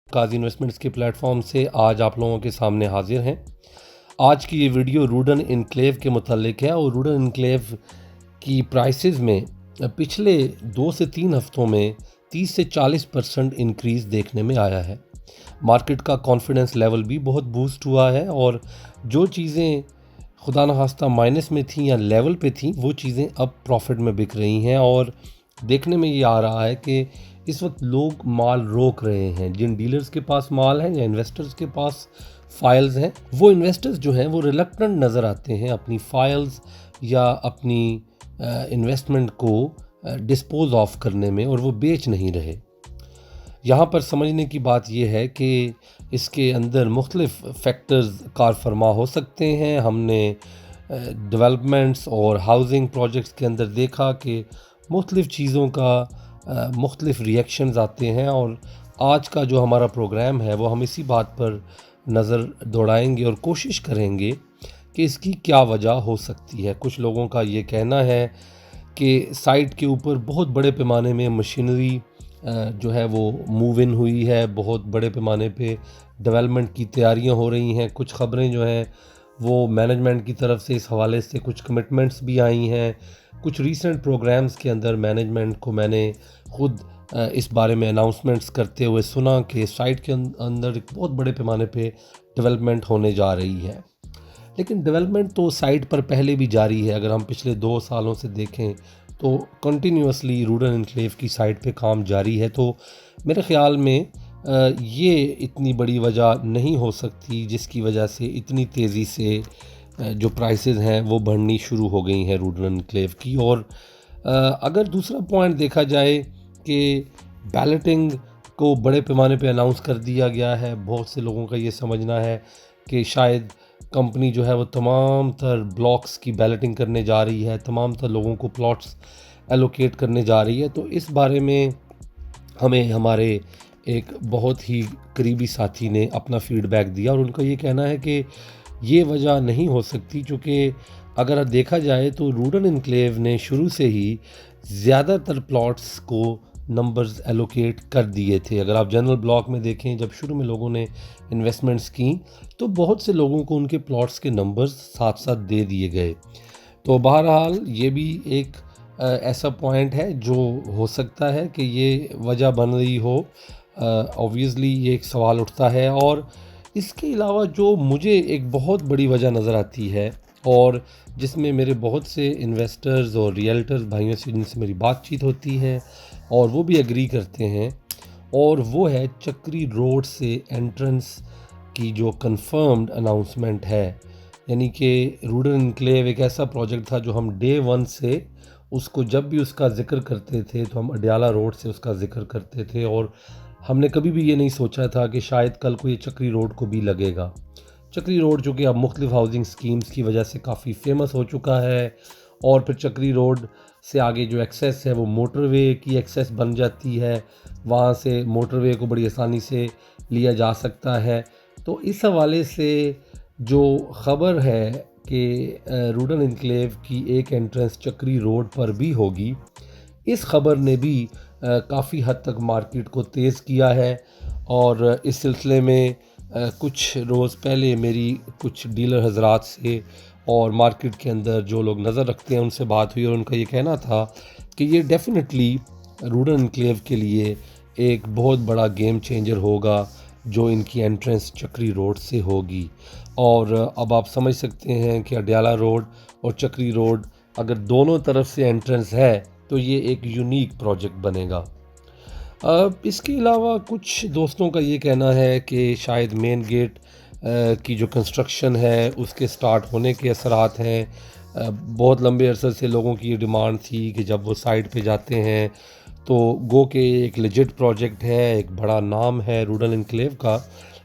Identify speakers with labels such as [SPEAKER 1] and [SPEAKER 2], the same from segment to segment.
[SPEAKER 1] Qazi investments के platform से आज आप लोगों के सामने हाजिर हैं। आज की ये वीडियो रूडन इनक्लेव के मुतालिक है और रूडन इनक्लेव की प्राइसेस में पिछले 2 से 3 हफ्तों में 30 से 40% इंक्रीज़ देखने में आया है। मार्केट का कॉन्फिडेंस लेवल भी बहुत बूस्ट हुआ है और जो चीज़ें खुदा न खास्ता माइनस में थी या लेवल पे थी वो चीज़ें अब प्रॉफिट में बिक रही हैं और देखने में ये आ रहा है कि इस वक्त लोग माल रोक रहे हैं। जिन डीलर्स के पास माल है या इन्वेस्टर्स के पास फाइल्स हैं, वो इन्वेस्टर्स जो हैं वो रिलक्टेंट नज़र आते हैं अपनी फाइल्स या अपनी इन्वेस्टमेंट को डिस्पोज ऑफ करने में और वो बेच नहीं रहे। यहाँ पर समझने की बात यह है कि इसके अंदर मुख्तलिफ फैक्टर्स कार फरमा हो सकते हैं। हमने डेवलपमेंट्स और हाउसिंग प्रोजेक्ट्स के अंदर देखा कि मुख्तलिफ चीज़ों का मुख्तलिफ रिएक्शंस आते हैं और आज का जो हमारा प्रोग्राम है वो हम इसी बात पर नज़र दौड़ाएंगे और कोशिश करेंगे कि इसकी क्या वजह हो सकती है। कुछ लोगों का ये कहना है कि साइट के ऊपर बहुत बड़े पैमाने में मशीनरी जो है वो मूव इन हुई है, बहुत बड़े पैमाने पे डेवलपमेंट की तैयारियां हो रही हैं। कुछ ख़बरें जो हैं वो मैनेजमेंट की तरफ से इस हवाले से कुछ कमिटमेंट्स भी आई हैं। कुछ रीसेंट प्रोग्राम्स के अंदर मैनेजमेंट को मैंने ख़ुद इस बारे में अनाउंसमेंट्स करते हुए सुना कि साइट के अंदर एक बहुत बड़े पैमाने पे डेवलपमेंट होने जा रही है। लेकिन डेवलपमेंट तो साइट पर पहले भी जारी है। अगर हम पिछले 2 सालों से देखें तो कंटिन्यूसली रूडन इनक्लेव की साइट पे काम जारी है। तो मेरे ख़्याल में ये इतनी बड़ी वजह नहीं हो सकती जिसकी वजह से इतनी तेज़ी से जो प्राइसेस हैं वो बढ़नी शुरू हो गई हैं रूडन इनक्लेव की। और अगर दूसरा पॉइंट देखा जाए कि बैलेटिंग को बड़े पैमाने पे अनाउंस कर दिया गया है। बहुत से लोगों का ये समझना है कि शायद कंपनी जो है वो तमाम तर ब्लॉक्स की बैलेटिंग करने जा रही है, तमाम तर लोगों को प्लॉट्स एलोकेट करने जा रही है। तो इस बारे में हमें हमारे एक बहुत ही करीबी साथी ने अपना फीडबैक दिया और उनका ये कहना है कि ये वजह नहीं हो सकती, क्योंकि अगर देखा जाए तो रूडन इनक्लेव ने शुरू से ही ज़्यादातर प्लॉट्स को नंबर्स एलोकेट कर दिए थे। अगर आप जनरल ब्लॉक में देखें, जब शुरू में लोगों ने इन्वेस्टमेंट्स की तो बहुत से लोगों को उनके प्लॉट्स के नंबर्स साथ साथ दे दिए गए। तो बहरहाल ये भी एक ऐसा पॉइंट है जो हो सकता है कि ये वजह बन रही हो। ऑब्वियसली ये एक सवाल उठता है। और इसके अलावा जो मुझे एक बहुत बड़ी वजह नज़र आती है और जिसमें मेरे बहुत से इन्वेस्टर्स और रियल्टर्स भाइयों से जिनसे मेरी बातचीत होती है और वो भी एग्री करते हैं, और वो है चक्री रोड से एंट्रेंस की जो कंफर्म्ड अनाउंसमेंट है। यानी कि रूडन इनक्लेव एक ऐसा प्रोजेक्ट था जो हम डे 1 से उसको जब भी उसका ज़िक्र करते थे तो हम अडियाला रोड से उसका ज़िक्र करते थे और हमने कभी भी ये नहीं सोचा था कि शायद कल को ये चक्री रोड को भी लगेगा। चक्री रोड जो कि अब मुख्तलिफ हाउसिंग स्कीम्स की वजह से काफ़ी फेमस हो चुका है और फिर चक्री रोड से आगे जो एक्सेस है वो मोटरवे की एक्सेस बन जाती है। वहाँ से मोटरवे को बड़ी आसानी से लिया जा सकता है। तो इस हवाले से जो ख़बर है कि रूडन इनक्लेव की एक एंट्रेंस चक्री रोड पर भी होगी, इस ख़बर ने भी काफ़ी हद तक मार्केट को तेज़ किया है। और इस सिलसिले में कुछ रोज़ पहले मेरी कुछ डीलर हजरात से और मार्केट के अंदर जो लोग नज़र रखते हैं उनसे बात हुई और उनका ये कहना था कि ये डेफिनेटली रूडन इनक्लेव के लिए एक बहुत बड़ा गेम चेंजर होगा जो इनकी एंट्रेंस चक्री रोड से होगी। और अब आप समझ सकते हैं कि अडियाला रोड और चक्री रोड अगर दोनों तरफ से एंट्रेंस है तो ये एक यूनिक प्रोजेक्ट बनेगा। इसके अलावा कुछ दोस्तों का ये कहना है कि शायद मेन गेट की जो कंस्ट्रक्शन है उसके स्टार्ट होने के असरात हैं। बहुत लंबे अरसे से लोगों की ये डिमांड थी कि जब वो साइट पे जाते हैं तो गो के एक लेजिट प्रोजेक्ट है, एक बड़ा नाम है रूडन इनक्लेव का,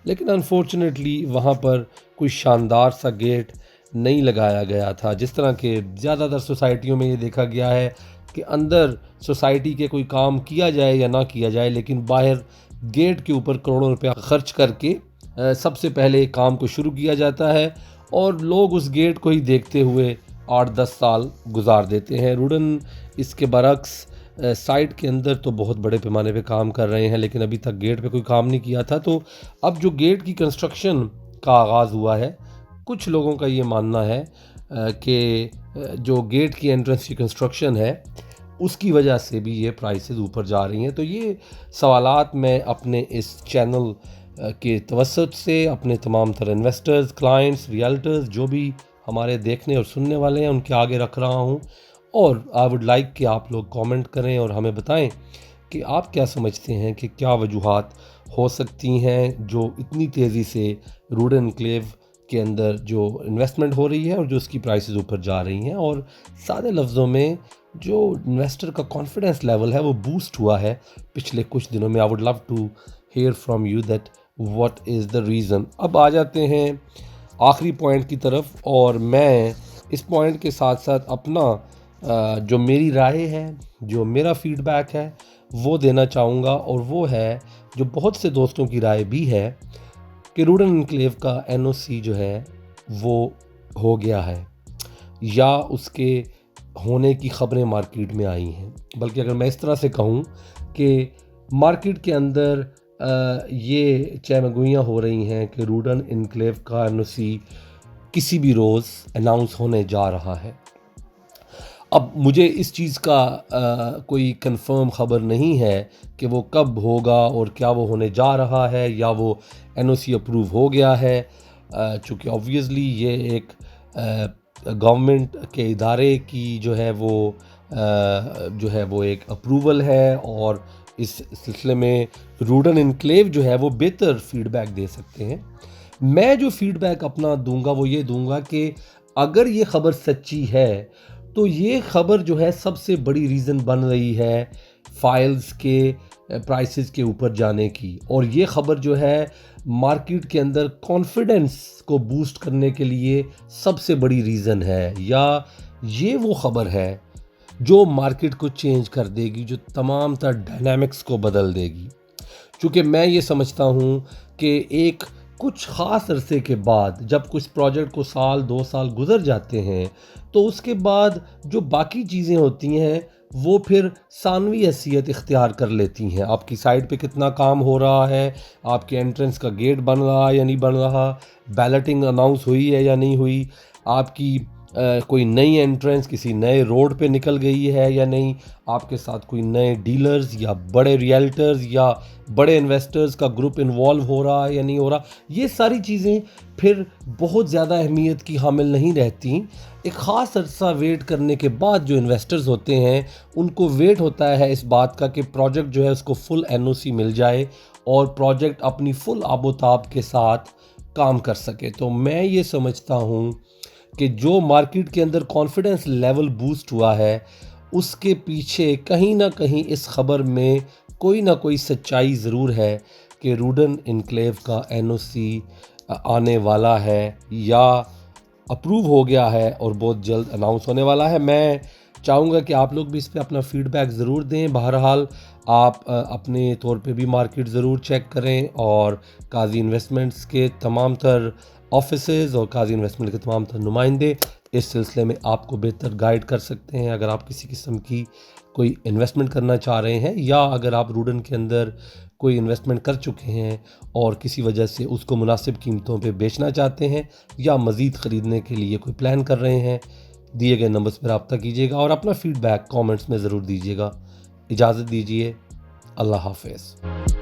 [SPEAKER 1] लेकिन अनफॉर्चुनेटली वहाँ पर कोई शानदार सा गेट नहीं लगाया गया था। जिस तरह के ज़्यादातर सोसाइटियों में ये देखा गया है कि अंदर सोसाइटी के कोई काम किया जाए या ना किया जाए, लेकिन बाहर गेट के ऊपर करोड़ों रुपया खर्च करके सबसे पहले काम को शुरू किया जाता है और लोग उस गेट को ही देखते हुए 8-10 साल गुजार देते हैं। रूडन इसके बरक्स साइट के अंदर तो बहुत बड़े पैमाने पे काम कर रहे हैं, लेकिन अभी तक गेट पे कोई काम नहीं किया था। तो अब जो गेट की कंस्ट्रक्शन का आगाज़ हुआ है, कुछ लोगों का ये मानना है कि जो गेट की एंट्रेंस की कंस्ट्रक्शन है उसकी वजह से भी ये प्राइसेस ऊपर जा रही हैं। तो ये सवालात मैं अपने इस चैनल के तवस्सुत से अपने तमाम तरह इन्वेस्टर्स, क्लाइंट्स, रियल्टर्स जो भी हमारे देखने और सुनने वाले हैं उनके आगे रख रहा हूँ। और आई वुड लाइक कि आप लोग कमेंट करें और हमें बताएं कि आप क्या समझते हैं कि क्या वजूहात हो सकती हैं जो इतनी तेज़ी से रूडन एनक्लेव के अंदर जो इन्वेस्टमेंट हो रही है और जो उसकी प्राइसेस ऊपर जा रही हैं। और सादे लफ्ज़ों में जो इन्वेस्टर का कॉन्फिडेंस लेवल है वो बूस्ट हुआ है पिछले कुछ दिनों में। I would love to hear from you that what is the reason. अब आ जाते हैं आखिरी पॉइंट की तरफ, और मैं इस पॉइंट के साथ साथ अपना जो मेरी राय है, जो मेरा फीडबैक है वो देना चाहूँगा। और वो है जो बहुत से दोस्तों की राय भी है कि रूडन एनक्लेव का NOC जो है वो हो गया है या उसके होने की ख़बरें मार्केट में आई हैं। बल्कि अगर मैं इस तरह से कहूँ कि मार्केट के अंदर ये चहमगोइयाँ हो रही हैं कि रूडन एनक्लेव का NOC किसी भी रोज़ अनाउंस होने जा रहा है। अब मुझे इस चीज़ का कोई कंफर्म ख़बर नहीं है कि वो कब होगा और क्या वो होने जा रहा है या वो NOC अप्रूव हो गया है, चूँकि ऑब्वियसली ये एक गवर्नमेंट के इदारे की जो है वो एक अप्रूवल है। और इस सिलसिले में रूडन एनक्लेव जो है वो बेहतर फीडबैक दे सकते हैं। मैं जो फीडबैक अपना दूंगा वो ये दूंगा कि अगर ये ख़बर सच्ची है तो ये ख़बर जो है सबसे बड़ी रीज़न बन रही है फाइल्स के प्राइसेस के ऊपर जाने की। और ये ख़बर जो है मार्केट के अंदर कॉन्फिडेंस को बूस्ट करने के लिए सबसे बड़ी रीज़न है, या ये वो ख़बर है जो मार्केट को चेंज कर देगी, जो तमाम तरह डायनामिक्स को बदल देगी। चूँकि मैं ये समझता हूँ कि एक कुछ ख़ास अरसे के बाद जब कुछ प्रोजेक्ट को 1-2 साल गुजर जाते हैं तो उसके बाद जो बाकी चीज़ें होती हैं वो फिर सानवी हैसियत इख्तियार कर लेती हैं। आपकी साइट पे कितना काम हो रहा है, आपके एंट्रेंस का गेट बन रहा है या नहीं बन रहा, बैलेटिंग अनाउंस हुई है या नहीं हुई, आपकी कोई नई एंट्रेंस किसी नए रोड पे निकल गई है या नहीं, आपके साथ कोई नए डीलर्स या बड़े रियल्टर्स या बड़े इन्वेस्टर्स का ग्रुप इन्वॉल्व हो रहा है या नहीं हो रहा। ये सारी चीज़ें फिर बहुत ज़्यादा अहमियत की हामिल नहीं रहती। एक ख़ास अर्सा वेट करने के बाद जो इन्वेस्टर्स होते हैं उनको वेट होता है इस बात का कि प्रोजेक्ट जो है उसको फुल NOC मिल जाए और प्रोजेक्ट अपनी फुल आबोताब के साथ काम कर सके। तो मैं ये समझता हूँ कि जो मार्केट के अंदर कॉन्फिडेंस लेवल बूस्ट हुआ है उसके पीछे कहीं ना कहीं इस खबर में कोई ना कोई सच्चाई ज़रूर है कि रूडन एनक्लेव का NOC आने वाला है या अप्रूव हो गया है और बहुत जल्द अनाउंस होने वाला है। मैं चाहूँगा कि आप लोग भी इस पे अपना फीडबैक ज़रूर दें। बहरहाल आप अपने तौर पे भी मार्केट ज़रूर चेक करें और काजी इन्वेस्टमेंट्स के तमाम तर ऑफिसेज़ और काजी इन्वेस्टमेंट के तमाम तर नुमाइंदे इस सिलसिले में आपको बेहतर गाइड कर सकते हैं। अगर आप किसी किस्म की कोई इन्वेस्टमेंट करना चाह रहे हैं या अगर आप रूडन के अंदर कोई इन्वेस्टमेंट कर चुके हैं और किसी वजह से उसको मुनासिब कीमतों पे बेचना चाहते हैं या मज़ीद ख़रीदने के लिए कोई प्लान कर रहे हैं, दिए गए नंबर्स पर रब्ता कीजिएगा और अपना फ़ीडबैक कमेंट्स में ज़रूर दीजिएगा। इजाज़त दीजिए। अल्लाह हाफ़िज़।